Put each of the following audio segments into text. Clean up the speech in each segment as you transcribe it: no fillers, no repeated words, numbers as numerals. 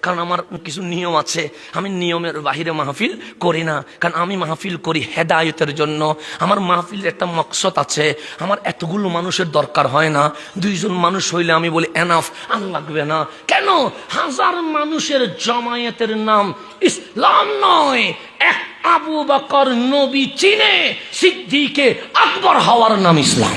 কারণ আমার কিছু নিয়ম আছে, আমি নিয়মের বাহিরে মাহফিল করি না, কারণ আমি মাহফিল করি হেদায়েতের জন্য। আমার মাহফিলের একটা মকসদ আছে, আমার এতগুলো মানুষের দরকার হয় না, 2 জন মানুষ হইলে আমি বলি এনাফ, আর লাগবে না। কেন? 1000 মানুষের জমায়েতের নাম ইসলাম নয়। এক আবু বকর নবী চিনে সিদ্দিকে আকবর হওয়ার নাম ইসলাম,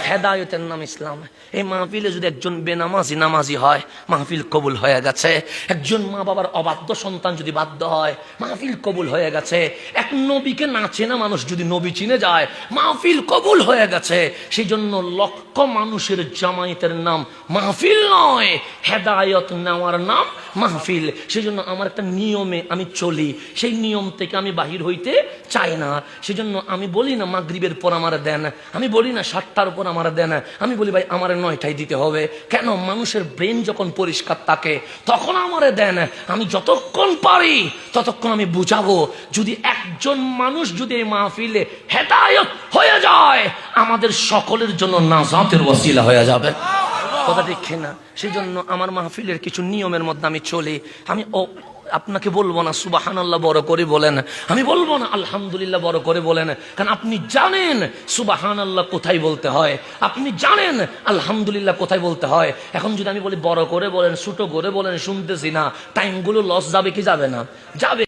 হেদায়েতের নাম ইসলাম। এই মাহফিলে যদি একজন বেনামাজি নামাজি হয়, মাহফিল কবুল হয়ে গেছে। একজন মা বাবার অবাধ্য সন্তান যদি বাধ্য হয়, মাহফিল কবুল হয়ে গেছে। এক নবীকে না চেনা মানুষ যদি নবী চিনে যায়, মাহফিল কবুল হয়ে গেছে। সেই জন্য লক্ষ মানুষের জামায়াতের নাম মাহফিল নয়, হেদায়েত নেওয়ার নাম মাহফিল। সেই জন্য আমার একটা নিয়মে আমি চলি, সেই নিয়ম থেকে আমি বাহির হইতে চাই না। সেজন্য আমি বলি না মাগরিবের পর আমার দেন, আমি বলি না 7টার উপর আমার দেন, আমি বলি ভাই আমার 9টায় দিতে হবে। কেন? মানুষের ব্রেন যখন পরিষ্কার থাকে তখন আমারে দেন। আমি যতক্ষণ পারি ততক্ষণ আমি বুঝাবো। যদি একজন মানুষ যদি এই মাহফিলে হেদায়েত হয়ে যায়, আমাদের সকলের জন্য নাজাতের ওসিলা হয়ে যাবে। কথা ঠিক না? সেই জন্য আমার মাহফিলের কিছু নিয়মের মধ্যে আমি চলি। আমি আপনাকে বলবো না সুবহানাল্লাহ বড় করে বলেন, আমি বলবো না আলহামদুলিল্লাহ বড় করে বলেন, কারণ আপনি জানেন সুবহানাল্লাহ কোথায় বলতে হয়, আপনি জানেন আলহামদুলিল্লাহ কোথায় বলতে হয়। এখন যদি আমি বলি বড় করে বলেন, ছোট করে বলেন, শুনতেছি না, টাইমগুলো লস যাবে কি যাবে না? যাবে।